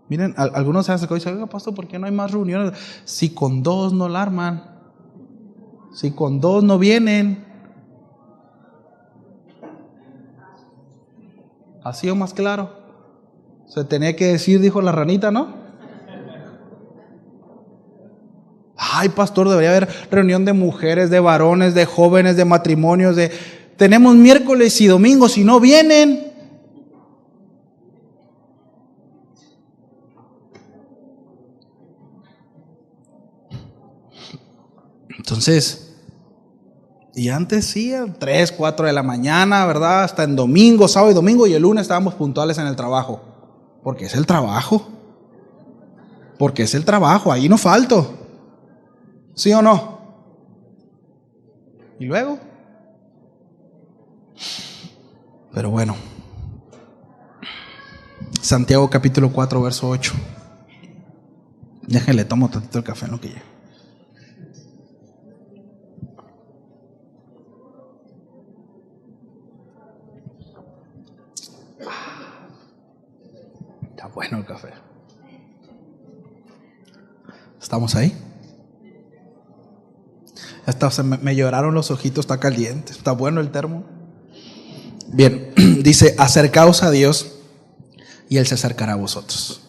Miren, algunos se acercan y dicen: oiga, pastor, ¿por qué no hay más reuniones? Si con 2 no la arman, si con 2 no vienen. Así o más claro. Se tenía que decir, dijo la ranita, ¿no? Ay, pastor, debería haber reunión de mujeres, de varones, de jóvenes, de matrimonios, tenemos miércoles y domingos y no vienen. Entonces, y antes sí, a 3, 4 de la mañana, ¿verdad? Hasta en domingo, sábado y domingo, y el lunes estábamos puntuales en el trabajo. Porque es el trabajo. Porque es el trabajo, ahí no falto. ¿Sí o no? ¿Y luego? Pero bueno. Santiago capítulo 4, verso 8. Déjenle, tomo tantito el café en lo que llega. Está bueno el café. ¿Estamos ahí? Hasta me lloraron los ojitos, está caliente. Está bueno el termo. Bien, dice: acercaos a Dios y Él se acercará a vosotros.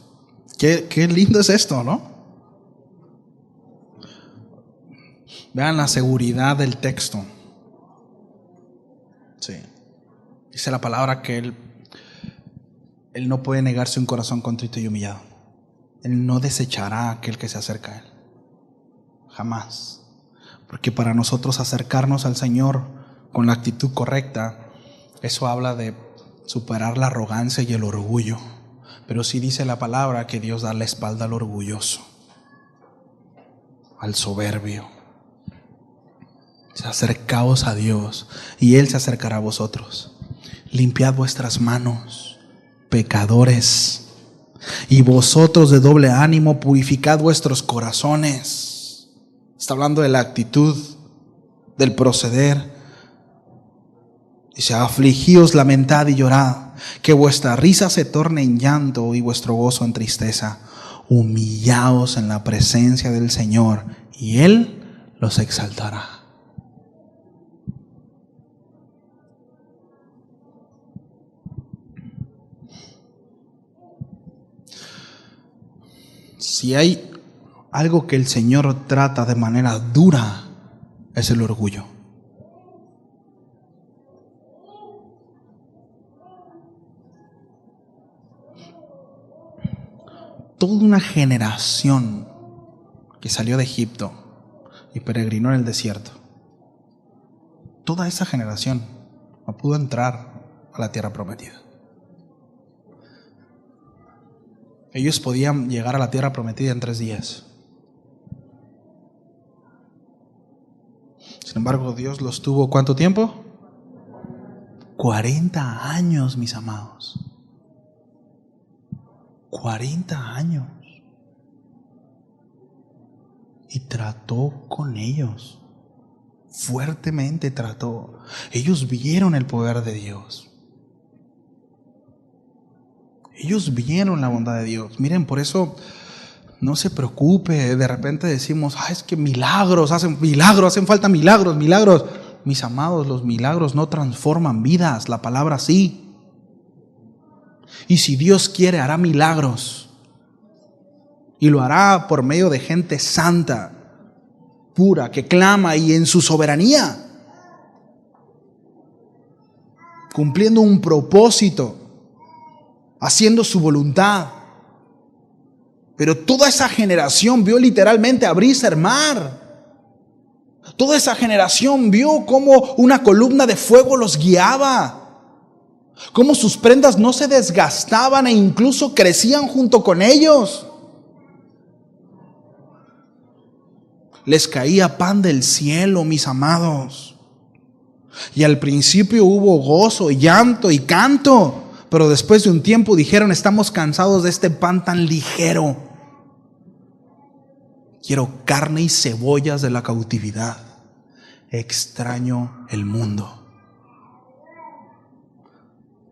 Qué lindo es esto, ¿no? Vean la seguridad del texto. Sí. Dice la palabra que Él no puede negarse un corazón contrito y humillado. Él no desechará a aquel que se acerca a Él. Jamás. Porque para nosotros acercarnos al Señor con la actitud correcta, eso habla de superar la arrogancia y el orgullo. Pero sí dice la palabra que Dios da la espalda al orgulloso, al soberbio. Acercaos a Dios y Él se acercará a vosotros. Limpiad vuestras manos, pecadores, y vosotros de doble ánimo, purificad vuestros corazones. Está hablando de la actitud, del proceder. Dice: afligíos, lamentad y llorad, que vuestra risa se torne en llanto y vuestro gozo en tristeza. Humillaos en la presencia del Señor y Él los exaltará. Si hay algo que el Señor trata de manera dura, es el orgullo. toda una generación que salió de Egipto y peregrinó en el desierto. Toda esa generación no pudo entrar a la tierra prometida. Ellos podían llegar a la tierra prometida en 3 días. Sin embargo, Dios los tuvo, ¿cuánto tiempo? 40 años, mis amados. 40 años. Y trató con ellos. Fuertemente trató. Ellos vieron el poder de Dios. Ellos vieron la bondad de Dios. Miren, por eso no se preocupe. De repente decimos, es que hacen falta milagros. Mis amados, los milagros no transforman vidas, la palabra sí. Y si Dios quiere, hará milagros. Y lo hará por medio de gente santa, pura, que clama y en su soberanía, cumpliendo un propósito, haciendo su voluntad. Pero toda esa generación vio literalmente abrirse el mar. Toda esa generación vio cómo una columna de fuego los guiaba, cómo sus prendas no se desgastaban e incluso crecían junto con ellos. Les caía pan del cielo, mis amados. Y al principio hubo gozo, llanto y canto, pero después de un tiempo dijeron, estamos cansados de este pan tan ligero. Quiero carne y cebollas de la cautividad. Extraño el mundo.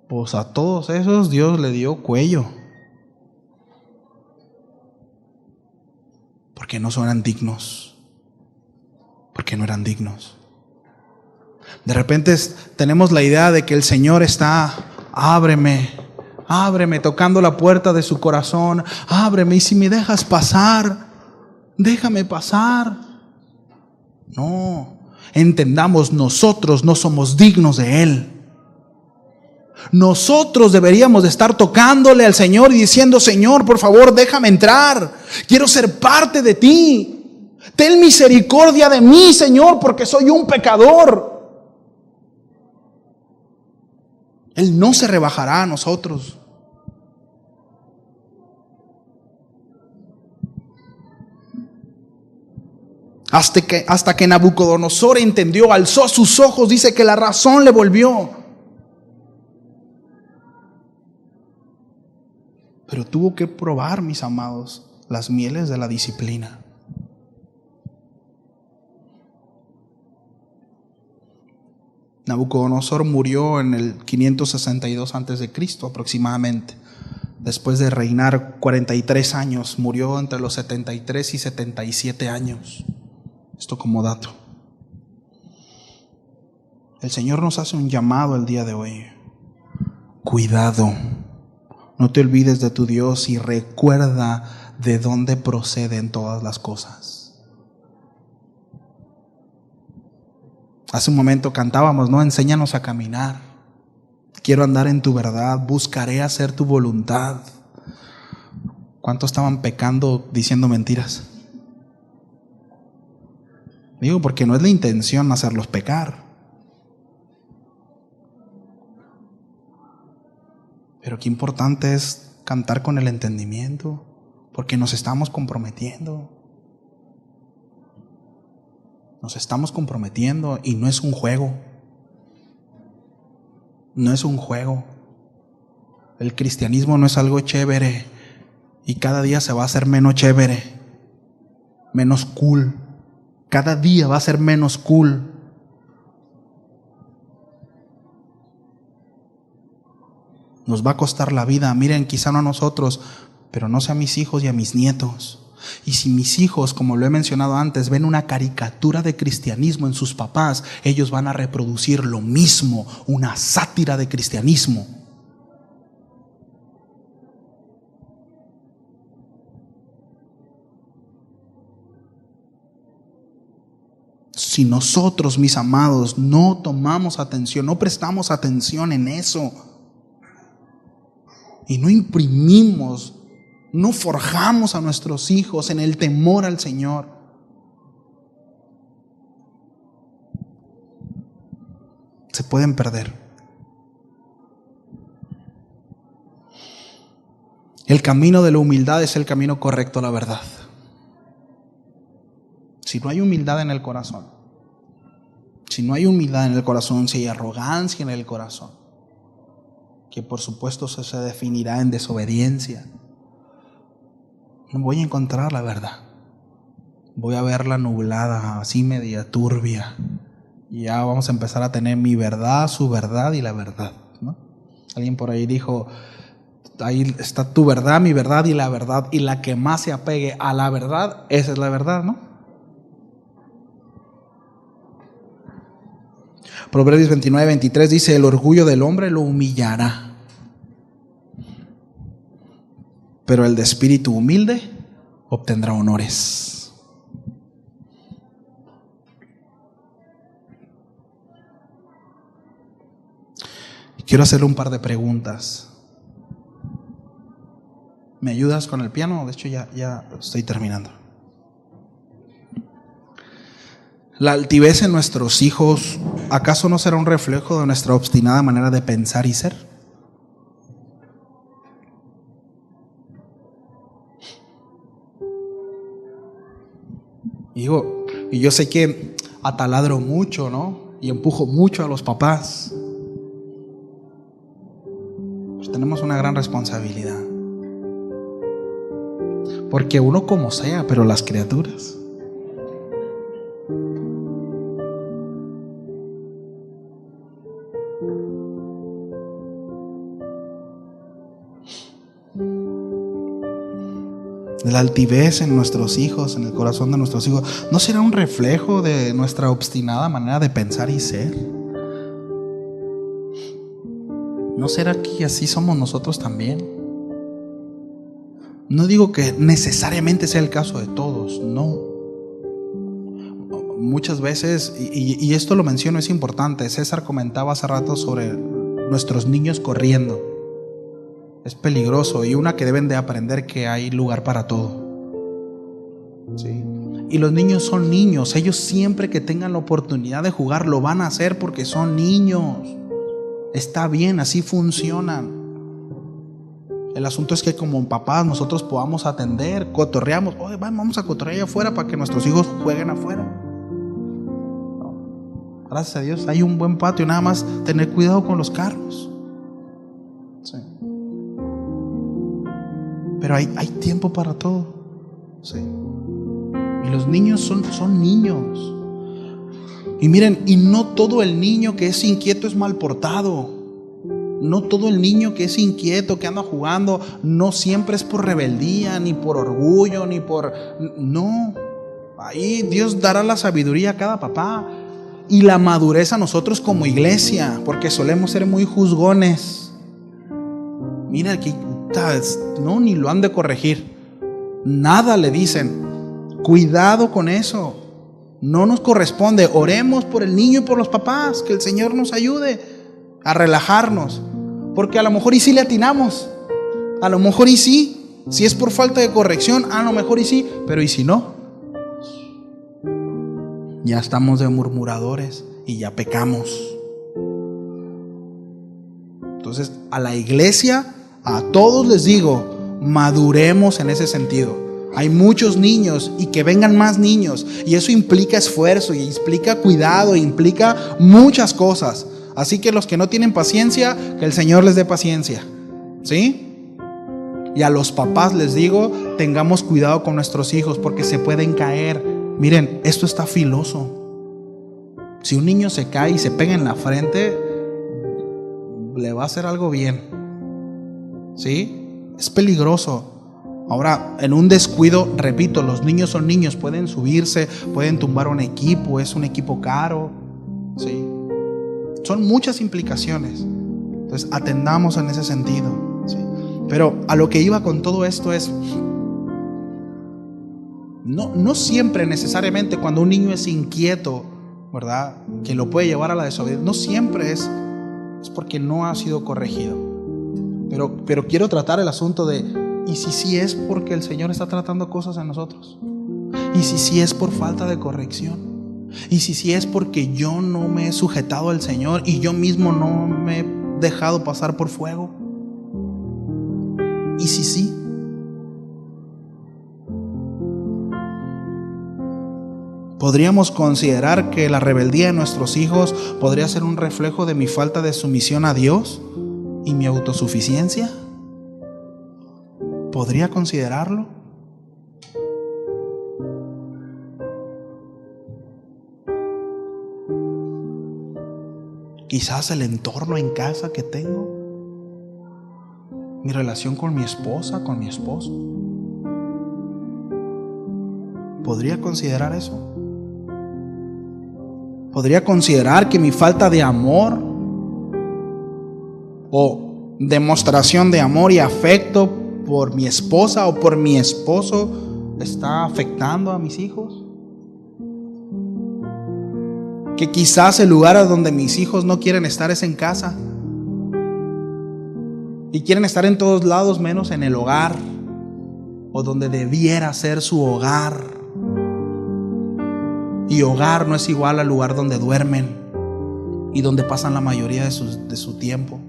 Pues a todos esos Dios le dio cuello, porque no eran dignos. Porque no eran dignos. De repente tenemos la idea de que el Señor está, ábreme, tocando la puerta de su corazón, ábreme, y si me dejas pasar, déjame pasar. No, entendamos, nosotros no somos dignos de Él. Nosotros deberíamos de estar tocándole al Señor y diciendo, Señor, por favor, déjame entrar. Quiero ser parte de ti. Ten misericordia de mí, Señor, porque soy un pecador. Él no se rebajará a nosotros. Hasta que Nabucodonosor entendió, alzó sus ojos, dice que la razón le volvió. Pero tuvo que probar, mis amados, las mieles de la disciplina. Nabucodonosor murió en el 562 a.C. aproximadamente. Después de reinar 43 años, murió entre los 73 y 77 años. Esto como dato. El Señor nos hace un llamado el día de hoy. Cuidado, no te olvides de tu Dios y recuerda de dónde proceden todas las cosas. Hace un momento cantábamos, ¿no? Enséñanos a caminar. Quiero andar en tu verdad, buscaré hacer tu voluntad. ¿Cuántos estaban pecando diciendo mentiras? Digo, porque no es la intención hacerlos pecar. Pero qué importante es cantar con el entendimiento, porque nos estamos comprometiendo. Nos estamos comprometiendo y no es un juego. No es un juego. El cristianismo no es algo chévere y cada día se va a hacer menos chévere, menos cool. Cada día va a ser menos cool. Nos va a costar la vida. Miren, quizá no a nosotros, pero no sé a mis hijos y a mis nietos. Y si mis hijos, como lo he mencionado antes, ven una caricatura de cristianismo en sus papás, ellos van a reproducir lo mismo, una sátira de cristianismo. Si nosotros, mis amados, no tomamos atención, no prestamos atención en eso y no imprimimos no forjamos a nuestros hijos en el temor al Señor, se pueden perder. El camino de la humildad es el camino correcto a la verdad. Si no hay humildad en el corazón, si hay arrogancia en el corazón, que por supuesto se definirá en desobediencia, no voy a encontrar la verdad. Voy a verla nublada, así media turbia. Y ya vamos a empezar a tener mi verdad, su verdad y la verdad, ¿no? Alguien por ahí dijo, ahí está tu verdad, mi verdad y la que más se apegue a la verdad, esa es la verdad, ¿no? Proverbios 29:23 dice, el orgullo del hombre lo humillará, pero el de espíritu humilde obtendrá honores. Quiero hacerle un par de preguntas. ¿Me ayudas con el piano? De hecho ya estoy terminando. ¿La altivez en nuestros hijos acaso no será un reflejo de nuestra obstinada manera de pensar y ser? Y yo sé que ataladro mucho, ¿no? Y empujo mucho a los papás. Pues tenemos una gran responsabilidad. Porque uno como sea, pero las criaturas. La altivez en nuestros hijos, en el corazón de nuestros hijos, ¿no será un reflejo de nuestra obstinada manera de pensar y ser? ¿No será que así somos nosotros también? No digo que necesariamente sea el caso de todos, no. Muchas veces, y esto lo menciono, es importante. César comentaba hace rato sobre nuestros niños corriendo. Es peligroso, y una que deben de aprender que hay lugar para todo. ¿Sí? Y los niños son niños, ellos siempre que tengan la oportunidad de jugar lo van a hacer porque son niños. Está bien, así funcionan. El asunto es que como papás nosotros podamos atender, cotorreamos. Oye, vamos a cotorrear afuera para que nuestros hijos jueguen afuera. No. Gracias a Dios hay un buen patio, nada más tener cuidado con los carros. Sí. Pero hay tiempo para todo. Sí. Y los niños son niños. Y miren, y no todo el niño que es inquieto es mal portado. No todo el niño que es inquieto, que anda jugando, no siempre es por rebeldía, ni por orgullo, ni por... No. Ahí Dios dará la sabiduría a cada papá y la madurez a nosotros como iglesia, porque solemos ser muy juzgones. Mira, aquí no, ni lo han de corregir. Nada le dicen. Cuidado con eso. No nos corresponde. Oremos por el niño y por los papás, que el Señor nos ayude a relajarnos, porque a lo mejor y sí le atinamos, a lo mejor y sí, si es por falta de corrección, a lo mejor y sí, pero y si no, ya estamos de murmuradores y ya pecamos. Entonces a la iglesia, a todos les digo, maduremos en ese sentido. Hay muchos niños y que vengan más niños, y eso implica esfuerzo y implica cuidado, implica muchas cosas. Así que los que no tienen paciencia, que el Señor les dé paciencia, ¿sí? Y a los papás les digo, tengamos cuidado con nuestros hijos porque se pueden caer. Miren, esto está filoso. Si un niño se cae y se pega en la frente, le va a hacer algo bien, ¿sí? Es peligroso. Ahora, en un descuido, repito, los niños son niños, pueden subirse, pueden tumbar un equipo, es un equipo caro, ¿sí? Son muchas implicaciones. Entonces atendamos en ese sentido, ¿sí? Pero a lo que iba con todo esto es, no siempre necesariamente cuando un niño es inquieto, ¿verdad?, que lo puede llevar a la desobediencia, no siempre es porque no ha sido corregido. Pero quiero tratar el asunto de ¿Y si sí es porque el Señor está tratando cosas en nosotros? ¿Y si sí es por falta de corrección? ¿Y si sí es porque yo no me he sujetado al Señor y yo mismo no me he dejado pasar por fuego? ¿Y si sí? ¿Podríamos considerar que la rebeldía de nuestros hijos podría ser un reflejo de mi falta de sumisión a Dios y mi autosuficiencia? ¿Podría considerarlo? Quizás el entorno en casa que tengo, mi relación con mi esposa, con mi esposo. ¿Podría considerar eso? ¿Podría considerar que mi falta de amor o demostración de amor y afecto por mi esposa o por mi esposo está afectando a mis hijos? Que quizás el lugar a donde mis hijos no quieren estar es en casa y quieren estar en todos lados menos en el hogar o donde debiera ser su hogar. Y hogar no es igual al lugar donde duermen y donde pasan la mayoría de su tiempo.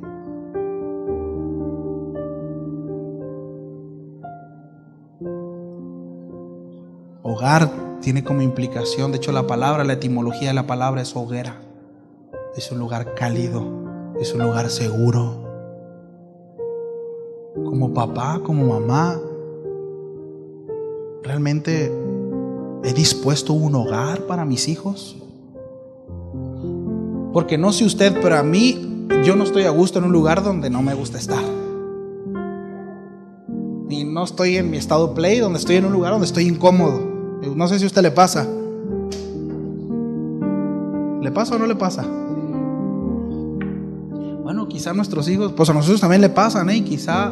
Hogar tiene como implicación, de hecho la etimología de la palabra es hoguera. Es un lugar cálido, es un lugar seguro. Como papá, como mamá, realmente ¿he dispuesto un hogar para mis hijos? Porque no sé usted, pero a mí, yo no estoy a gusto en un lugar donde no me gusta estar. Y no estoy en mi estado play, donde estoy en un lugar donde estoy incómodo. No sé si a usted le pasa. ¿Le pasa o no le pasa? Bueno, quizá a nuestros hijos, pues a nosotros también le pasan, y quizá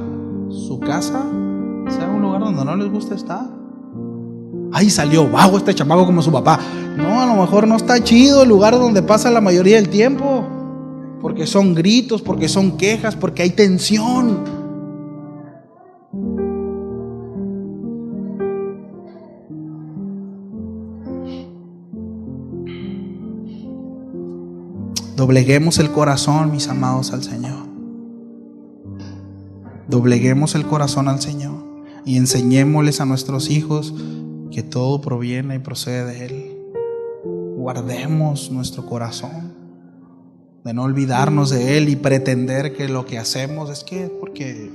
su casa sea un lugar donde no les gusta estar. Ay, salió vago este chamaco como su papá. No, a lo mejor no está chido el lugar donde pasa la mayoría del tiempo, porque son gritos, porque son quejas, porque hay tensión. Dobleguemos el corazón, mis amados, al Señor. Dobleguemos el corazón al Señor y enseñémosles a nuestros hijos que todo proviene y procede de Él. Guardemos nuestro corazón, de no olvidarnos de Él y pretender que lo que hacemos es que porque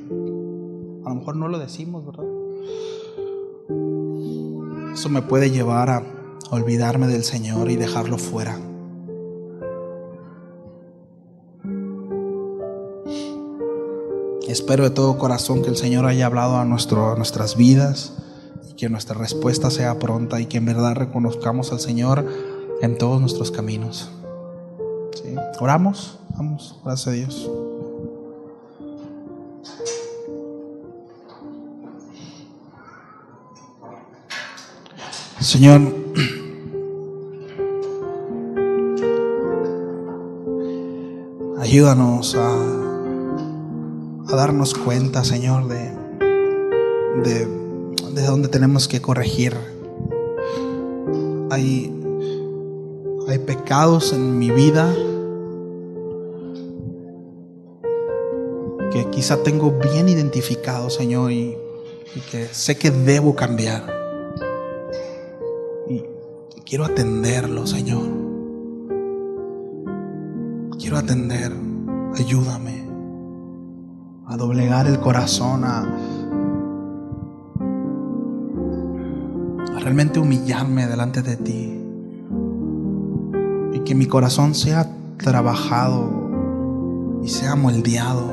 a lo mejor no lo decimos, ¿verdad? Eso me puede llevar a olvidarme del Señor y dejarlo fuera. Espero de todo corazón que el Señor haya hablado a nuestras vidas y que nuestra respuesta sea pronta y que en verdad reconozcamos al Señor en todos nuestros caminos. ¿Sí? Oramos, vamos, gracias a Dios. Señor, ayúdanos a darnos cuenta, Señor, de dónde tenemos que corregir. Hay pecados en mi vida que quizá tengo bien identificados, Señor, y que sé que debo cambiar. Y quiero atenderlo, Señor. Quiero atender. Ayúdame a doblegar el corazón, a realmente humillarme delante de ti, y que mi corazón sea trabajado y sea moldeado,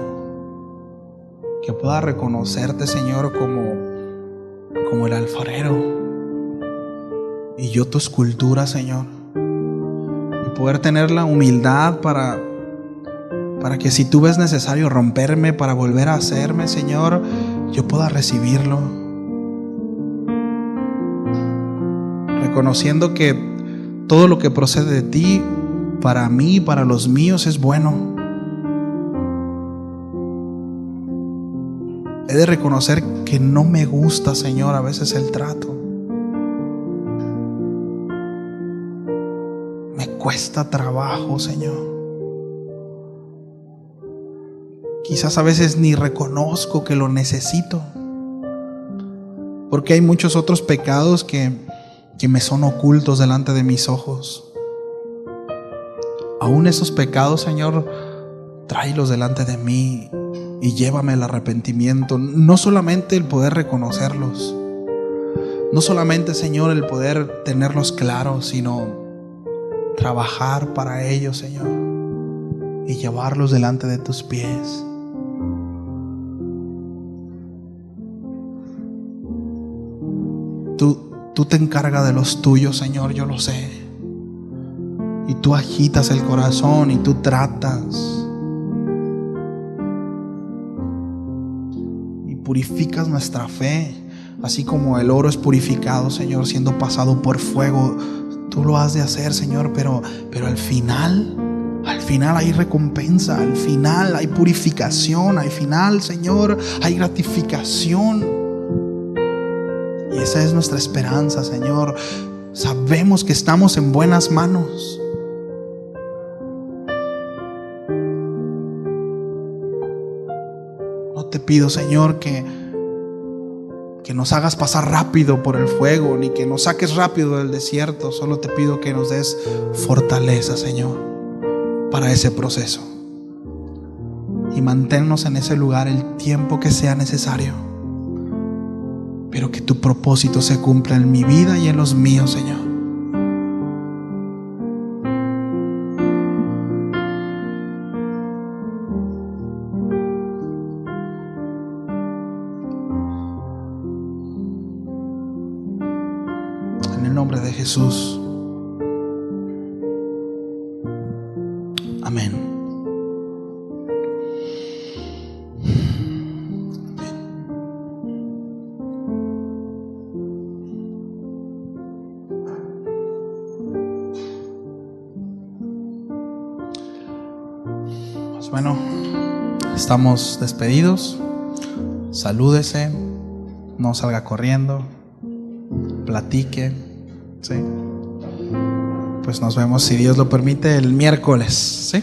que pueda reconocerte, Señor, como el alfarero y yo tu escultura, Señor, y poder tener la humildad para que si tú ves necesario romperme para volver a hacerme, Señor, yo pueda recibirlo, reconociendo que todo lo que procede de ti, para mí y para los míos, es bueno. He de reconocer que no me gusta, Señor, a veces el trato. Me cuesta trabajo, Señor. Quizás a veces ni reconozco que lo necesito, porque hay muchos otros pecados que me son ocultos delante de mis ojos. Aún esos pecados, Señor, tráelos delante de mí y llévame al arrepentimiento. No solamente el poder reconocerlos, no solamente, Señor, el poder tenerlos claros, sino trabajar para ellos, Señor, y llevarlos delante de tus pies. Tú te encargas de los tuyos, Señor, yo lo sé. Y tú agitas el corazón y tú tratas y purificas nuestra fe, así como el oro es purificado, Señor, siendo pasado por fuego. Tú lo has de hacer, Señor, pero al final hay recompensa, al final hay purificación, al final, Señor, hay gratificación. Y esa es nuestra esperanza, Señor. Sabemos que estamos en buenas manos. No te pido, Señor, que nos hagas pasar rápido por el fuego, ni que nos saques rápido del desierto. Solo te pido que nos des fortaleza, Señor, para ese proceso. Y manténnos en ese lugar el tiempo que sea necesario, pero que tu propósito se cumpla en mi vida y en los míos, Señor. En el nombre de Jesús. Amén. Bueno, estamos despedidos. Salúdese, no salga corriendo, platique, ¿sí? Pues nos vemos, si Dios lo permite, el miércoles, ¿sí?